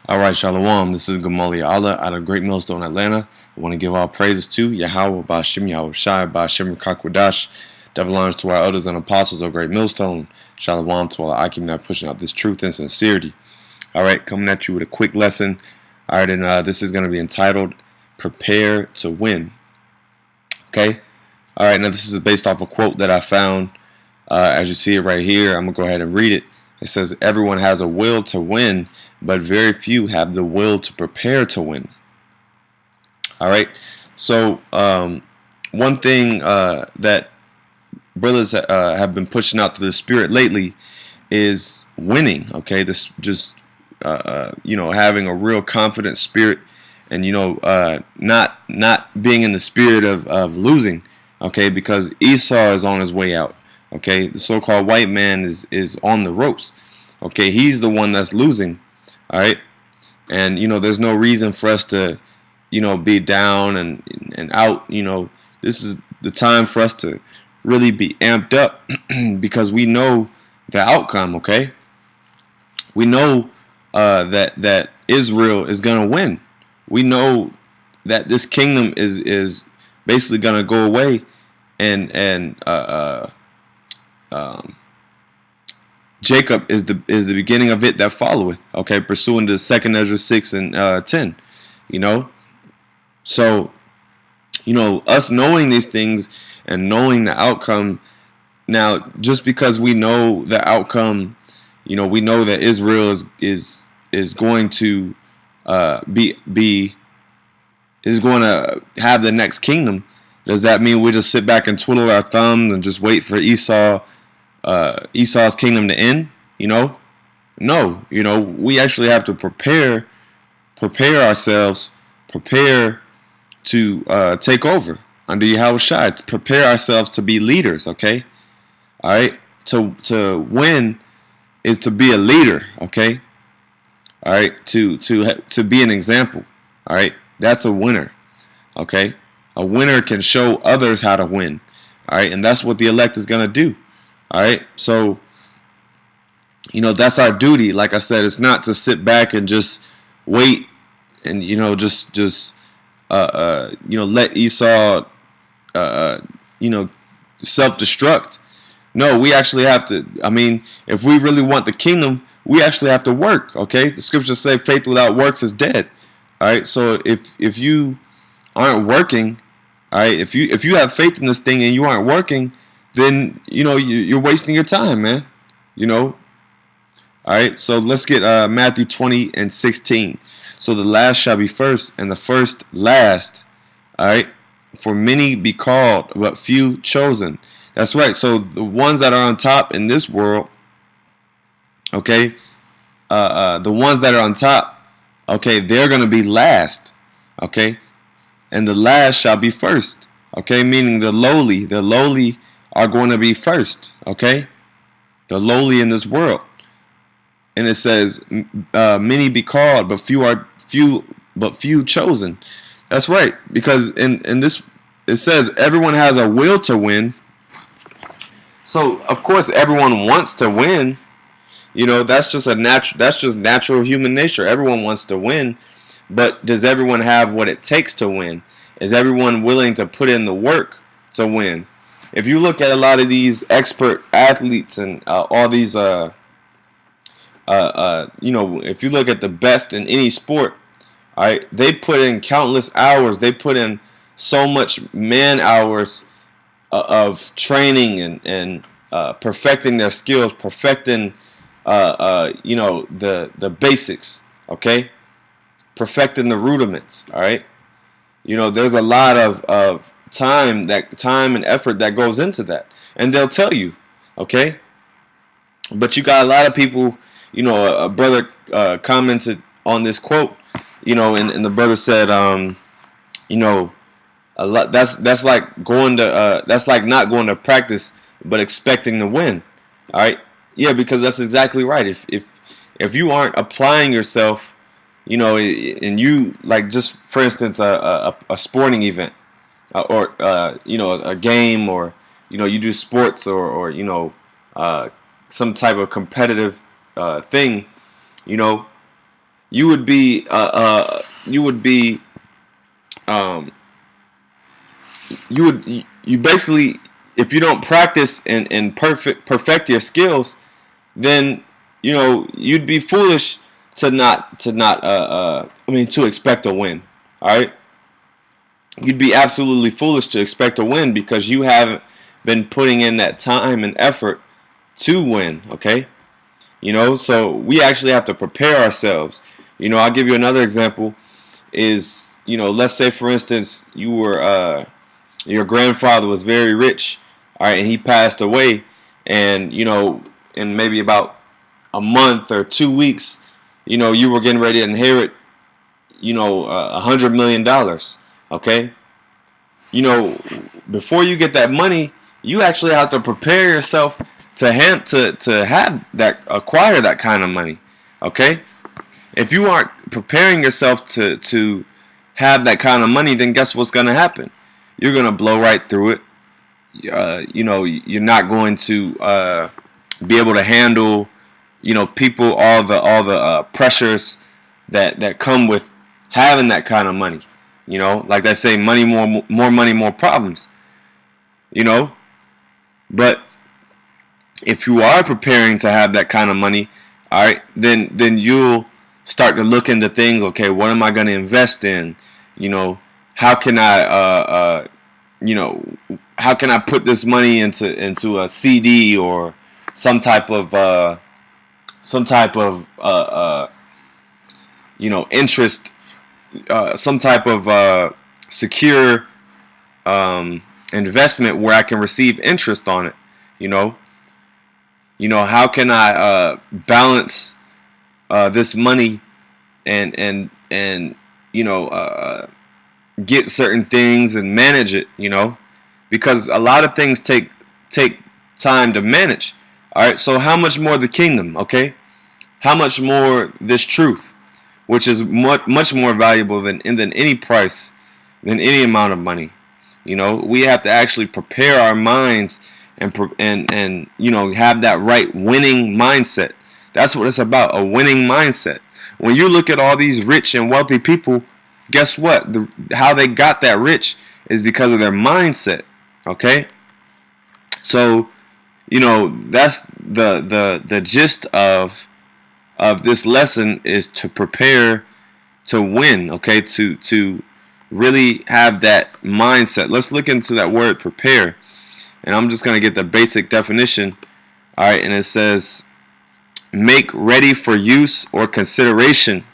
Alright, Shalom. This is Gamaliel Allah out of Great Millstone, Atlanta. I want to give all praises to YAHAWAH, BAHASHAM, YAHAWASHI, BAHASHAM, Kakwadash. Double honors to our elders and apostles of Great Millstone. Shalom to all the Akim that pushing out this truth and sincerity. Alright, coming at you with a quick lesson. Alright, and this is going to be entitled Prepare to Win. Okay? Alright, now this is based off a quote that I found. As you see it right here, I'm going to go ahead and read it. It says, everyone has a will to win, but very few have the will to prepare to win. Alright, so one thing that brothers have been pushing out to the spirit lately is winning. Okay, this just having a real confident spirit, and not being in the spirit of losing. Okay, because Esau is on his way out. Okay, the so-called white man is on the ropes. Okay, he's the one that's losing. All right, and there's no reason for us to be down and out. This is the time for us to really be amped up because we know the outcome. Okay, we know that Israel is gonna win. We know that this kingdom is basically gonna go away, and Jacob is the beginning of it that followeth. Okay, pursuing the 2 Ezra 6 and 10. So us knowing these things and knowing the outcome. Now, just because we know the outcome, we know that Israel is going to is going to have the next kingdom. Does that mean we just sit back and twiddle our thumbs and just wait for Esau's kingdom to end? No. We actually have to prepare ourselves, prepare to take over under YAHAWASHI, to prepare ourselves to be leaders. Okay, all right. To win is to be a leader. Okay, all right. To be an example. All right, that's a winner. Okay. A winner can show others how to win. All right, and that's what the elect is gonna do. All right, so that's our duty. Like I said, it's not to sit back and just wait and just let Esau self-destruct. No, we actually have to. I mean, if we really want the kingdom, we actually have to work. Okay, the scriptures say faith without works is dead. All right, so if you aren't working, all right, if you have faith in this thing and you aren't working, then you're wasting your time, man. All right, so let's get Matthew 20 and 16. So the last shall be first, and the first last. All right, for many be called, but few chosen. That's right. So the ones that are on top in this world, okay, the ones that are on top, okay, they're gonna be last. Okay, and the last shall be first. Okay, meaning the lowly are going to be first. Okay, the lowly in this world. And it says, many be called, but few chosen. That's right, because in this it says everyone has a will to win. So of course everyone wants to win. That's just natural human nature. Everyone wants to win, but does everyone have what it takes to win? Is everyone willing to put in the work to win? If you look at a lot of these expert athletes and all these if you look at the best in any sport, all right, they put in countless hours. They put in so much man hours of training and perfecting their skills, perfecting the basics. Okay, perfecting the rudiments. All right, there's a lot of time and effort that goes into that, and they'll tell you. Okay, but you got a lot of people. A brother commented on this quote, and the brother said, a lot. That's like going to that's like not going to practice but expecting to win. All right, yeah, because that's exactly right. If you aren't applying yourself, and you like just for instance a sporting event, or a game, or you do sports or some type of competitive thing, you would be you would be um, you basically, if you don't practice and perfect your skills, then you'd be foolish to not to expect a win. All right, you'd be absolutely foolish to expect a win because you haven't been putting in that time and effort to win. Okay, so we actually have to prepare ourselves. I'll give you another example. Is let's say for instance your grandfather was very rich, all right, and he passed away, and in maybe about a month or 2 weeks, you were getting ready to inherit, $100 million. Okay, before you get that money, you actually have to prepare yourself to have that, acquire that kind of money. Okay, if you aren't preparing yourself to have that kind of money, then guess what's going to happen? You're going to blow right through it. You're not going to be able to handle, people, all the pressures that come with having that kind of money. Like they say, money, more money, more problems. But if you are preparing to have that kind of money, all right, then you'll start to look into things. Okay, what am I going to invest in? How can I how can I put this money into a CD or some type of interest, some type of secure investment where I can receive interest on it. How can I balance this money and get certain things and manage it, because a lot of things take time to manage. All right, so how much more the kingdom? Okay, how much more this truth, which is much more valuable than any price, than any amount of money. We have to actually prepare our minds and have that right winning mindset. That's what it's about, a winning mindset. When you look at all these rich and wealthy people, guess what? How they got that rich is because of their mindset. Okay, so that's the gist of this lesson, is to prepare to win. Okay, to really have that mindset. Let's look into that word prepare, and I'm just going to get the basic definition. All right, and it says make ready for use or consideration.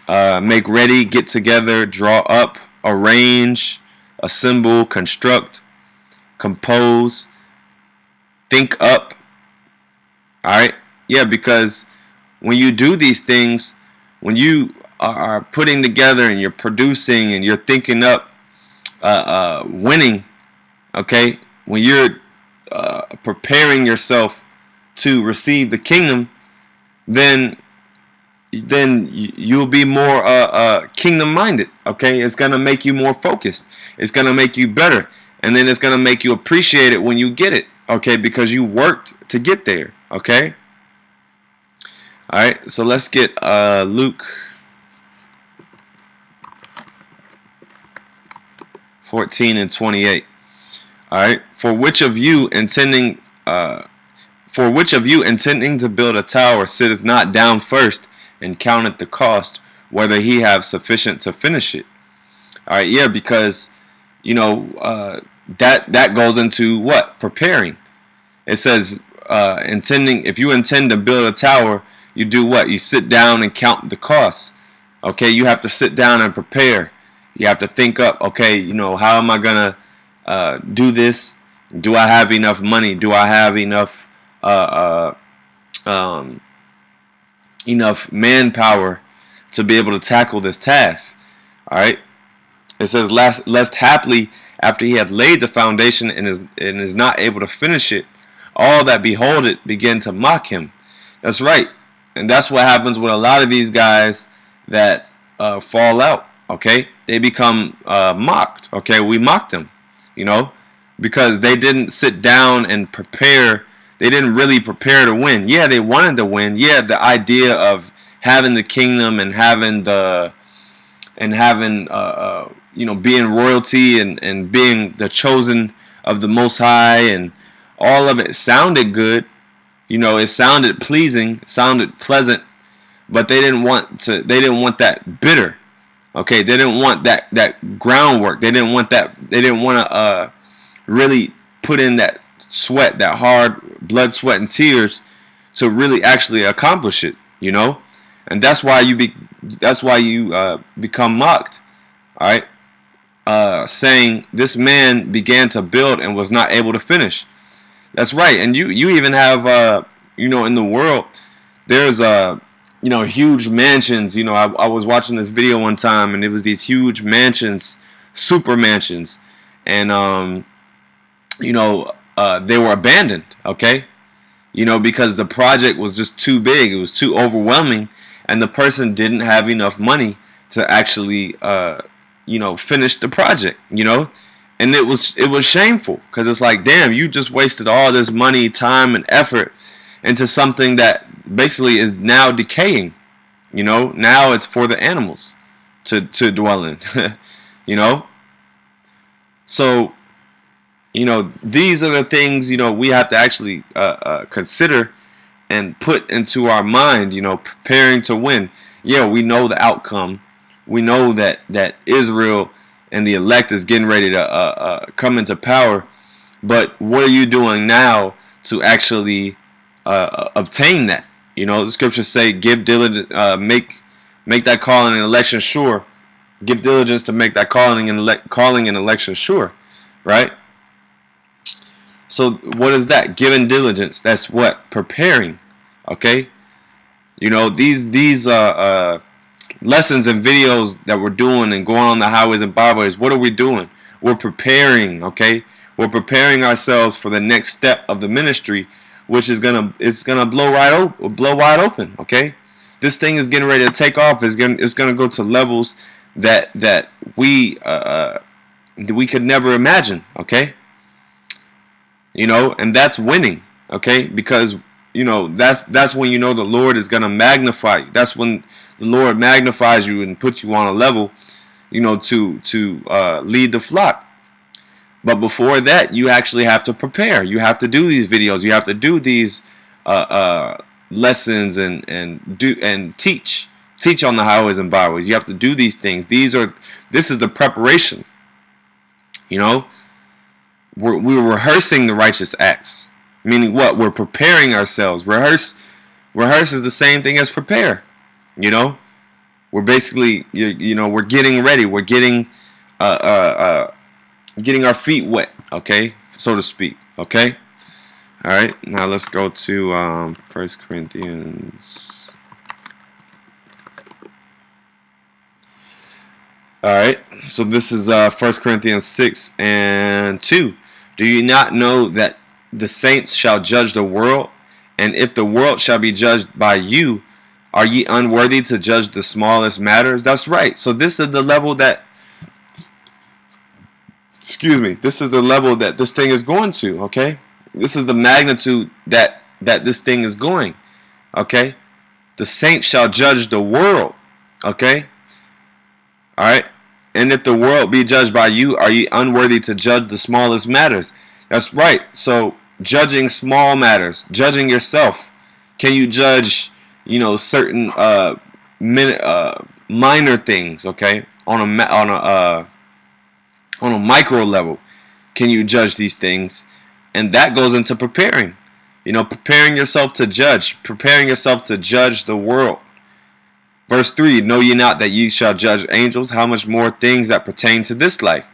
Make ready, get together, draw up, arrange, assemble, construct, compose, think up. Alright? Yeah, because when you do these things, when you are putting together and you're producing and you're thinking up, winning, okay, when you're preparing yourself to receive the kingdom, then you'll be more kingdom minded. Okay, it's gonna make you more focused. It's gonna make you better, and then it's gonna make you appreciate it when you get it. Okay, because you worked to get there. Okay. All right. So let's get Luke 14:28. All right. For which of you intending to build a tower sitteth not down first and counteth the cost, whether he have sufficient to finish it? All right, yeah, because that goes into what? Preparing. It says if you intend to build a tower, you do what? You sit down and count the costs. Okay, you have to sit down and prepare. You have to think up. Okay, how am I gonna do this? Do I have enough money? Do I have enough enough manpower to be able to tackle this task? All right. It says, lest haply after he hath laid the foundation and is not able to finish it, all that behold it begin to mock him. That's right, and that's what happens with a lot of these guys that fall out. Okay, they become mocked. Okay, we mocked them, because they didn't sit down and prepare. They didn't really prepare to win. Yeah, they wanted to win. Yeah, the idea of having the kingdom and having being royalty and being the chosen of the Most High, and all of it sounded good. It sounded pleasing, it sounded pleasant, but they didn't want that bitter. Okay, they didn't want that groundwork. They didn't want to really put in that sweat, that hard blood, sweat, and tears to really actually accomplish it. And that's why you become mocked. All right, saying this man began to build and was not able to finish. That's right. And you even have in the world there's huge mansions. I was watching this video one time, and it was these huge mansions, super mansions, and they were abandoned. Okay, because the project was just too big. It was too overwhelming, and the person didn't have enough money to actually finish the project. And it was shameful, because it's like, damn, you just wasted all this money, time, and effort into something that basically is now decaying. Now it's for the animals to dwell in. So these are the things we have to actually consider and put into our mind. Preparing to win. Yeah, we know the outcome. We know that Israel and the elect is getting ready to come into power. But what are you doing now to actually obtain that? The scriptures say, give diligence, make that calling and election sure. Give diligence to make that calling and election sure. Right? So what is that? Giving diligence. That's what? Preparing. Okay? These lessons and videos that we're doing and going on the highways and byways, what are we doing? We're preparing. Okay? We're preparing ourselves for the next step of the ministry, which is gonna blow wide open. Okay, this thing is getting ready to take off. It's gonna go to levels that we could never imagine. Okay, and that's winning. Okay, because that's when the Lord is gonna magnify you. That's when the Lord magnifies you and puts you on a level, to lead the flock. But before that, you actually have to prepare. You have to do these videos. You have to do these lessons and teach on the highways and byways. You have to do these things. This is the preparation. We're rehearsing the righteous acts. Meaning what? We're preparing ourselves. Rehearse is the same thing as prepare. We're basically we're getting ready. We're getting our feet wet, okay, so to speak. Okay, all right. Now let's go to 1 Corinthians. All right, so this is 1 Corinthians 6:2. Do you not know that the saints shall judge the world? And if the world shall be judged by you, are ye unworthy to judge the smallest matters? That's right. So this is the level that this is the level that this thing is going to. Okay, this is the magnitude that this thing is going. Okay, the saints shall judge the world. Okay, all right. And if the world be judged by you, are ye unworthy to judge the smallest matters? That's right. So judging small matters, judging yourself. Can you judge certain minor things? Okay, on a micro level, can you judge these things? And that goes into preparing. Preparing yourself to judge. Preparing yourself to judge the world. Verse 3, know ye not that ye shall judge angels? How much more things that pertain to this life?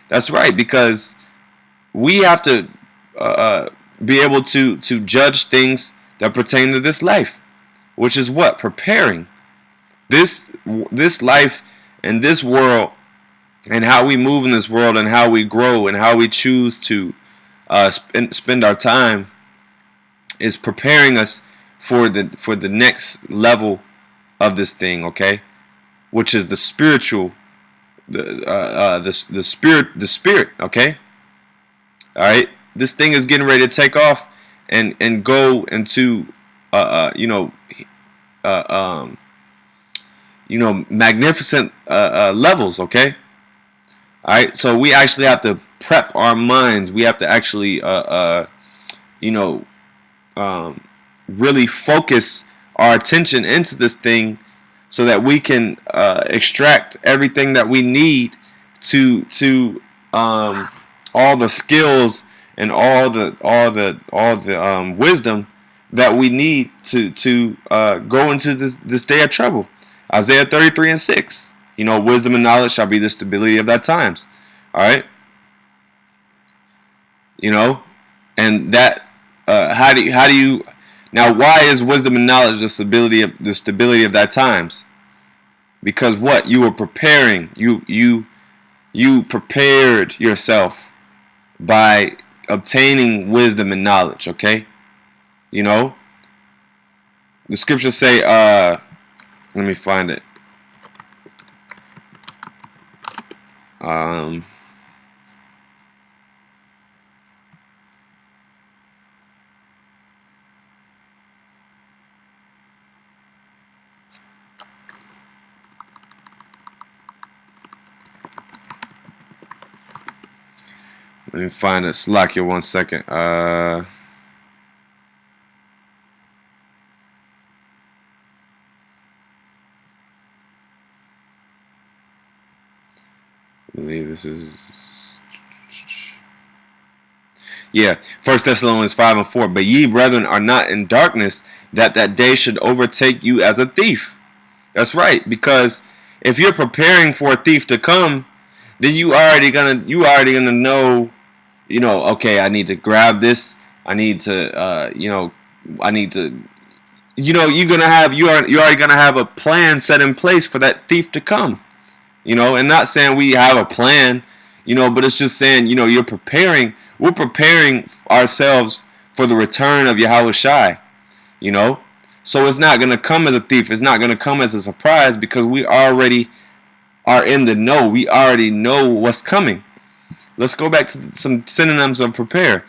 That's right, because we have to be able to judge things that pertain to this life, which is what? Preparing. This life and this world, and how we move in this world, and how we grow, and how we choose to spend our time, is preparing us for the next level of this thing. Okay, which is the spiritual, the spirit. Okay, all right. This thing is getting ready to take off and go into magnificent levels. Okay. All right. So we actually have to prep our minds. We have to actually really focus our attention into this thing so that we can extract everything that we need to all the skills and all the wisdom that we need to go into this day of trouble. Isaiah 33:6. Wisdom and knowledge shall be the stability of thy times. All right. And that how do you now? Why is wisdom and knowledge the stability of that times? Because what you were preparing, you prepared yourself by obtaining wisdom and knowledge. Okay, the scriptures say. Let me find it. Let me find it. Slack here 1 second. I believe this is, yeah, 1 Thessalonians 5:4. But ye, brethren, are not in darkness, that day should overtake you as a thief. That's right, because if you're preparing for a thief to come, then you already gonna know, okay, I need to grab this. I need to, you're already gonna have a plan set in place for that thief to come. And not saying we have a plan, but it's just saying, we're preparing ourselves for the return of YAHAWASHI, so it's not going to come as a thief. It's not going to come as a surprise because we already are in the know. We already know what's coming. Let's go back to some synonyms of prepare.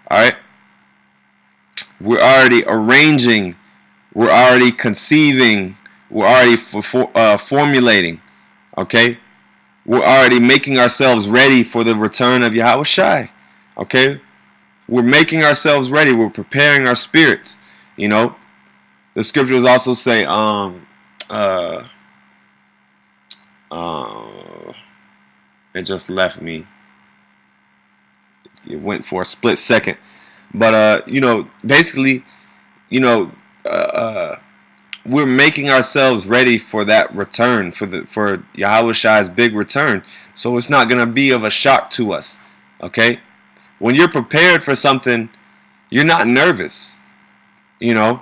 All right. We're already arranging. We're already conceiving. We're already formulating. Okay, we're already making ourselves ready for the return of YAHAWASHI. Okay, we're making ourselves ready. We're preparing our spirits. The scriptures also say, it just left me. It went for a split second, but basically, we're making ourselves ready for that return, for YAHAWASHI's big return. So it's not going to be of a shock to us. Okay? When you're prepared for something, you're not nervous. When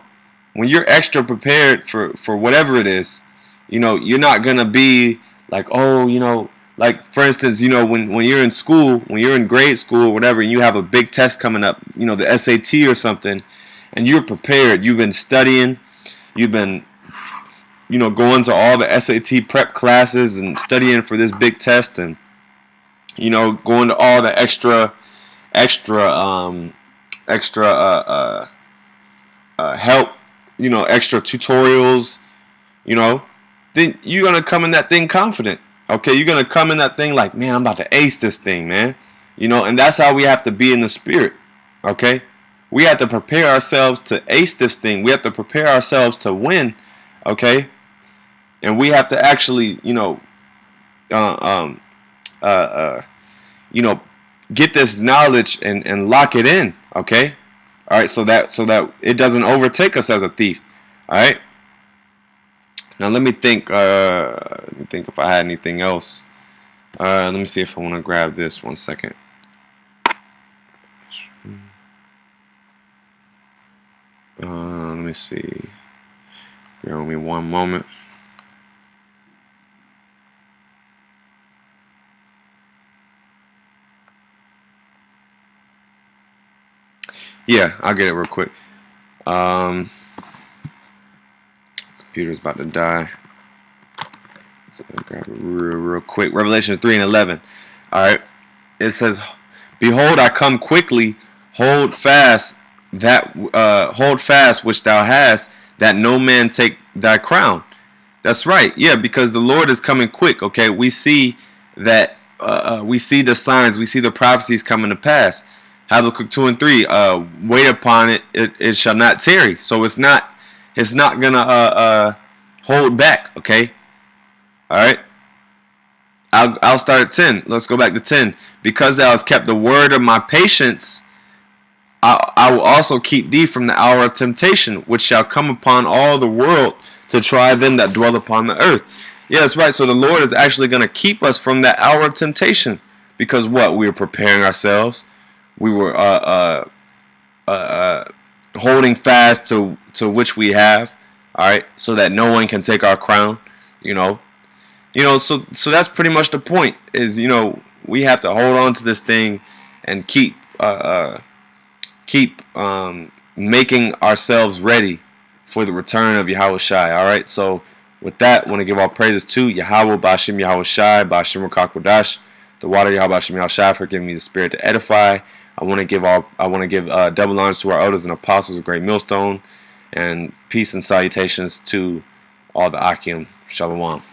you're extra prepared for whatever it is, you're not going to be like, oh, like for instance, when you're in school, when you're in grade school or whatever, and you have a big test coming up, the SAT or something, and you're prepared, you've been studying, you've been, going to all the SAT prep classes and studying for this big test, and going to all the extra help, extra tutorials, then you're gonna come in that thing confident. Okay, you're gonna come in that thing like, man, I'm about to ace this thing, man. And that's how we have to be in the spirit. Okay. We have to prepare ourselves to ace this thing. We have to prepare ourselves to win, okay? And we have to actually, get this knowledge and lock it in, okay? All right, so that it doesn't overtake us as a thief. All right. Now let me think. If I had anything else. Let me see if I want to grab this 1 second. Let me see. Bear with me 1 moment. Yeah, I'll get it real quick. Computer's about to die. So I'll grab it real quick. Revelation 3:11. All right. It says, "Behold, I come quickly. Hold fast which thou hast, that no man take thy crown." That's right. Yeah, because the Lord is coming quick. Okay, we see that. We see the signs. We see the prophecies coming to pass. Habakkuk 2:3. Wait upon it. It shall not tarry. So it's not. It's not gonna hold back. Okay. All right. I'll start at 10. Let's go back to 10. Because thou hast kept the word of my patience, I will also keep thee from the hour of temptation, which shall come upon all the world to try them that dwell upon the earth. Yeah, that's right. So the Lord is actually going to keep us from that hour of temptation. Because what? We were preparing ourselves. We were holding fast to which we have. All right. So that no one can take our crown. So that's pretty much the point. Is we have to hold on to this thing and keep making ourselves ready for the return of Yahawashi. All right. So with that, I want to give all praises to Yahawah, BAHASHAM, YAHAWASHI, BAHASHAM Rakakwadash, the water Yahweh BAHASHAM YAHAWASHI for giving me the spirit to edify. I want to give double honors to our elders and apostles of Great Millstone, and peace and salutations to all the Akim. Shalom.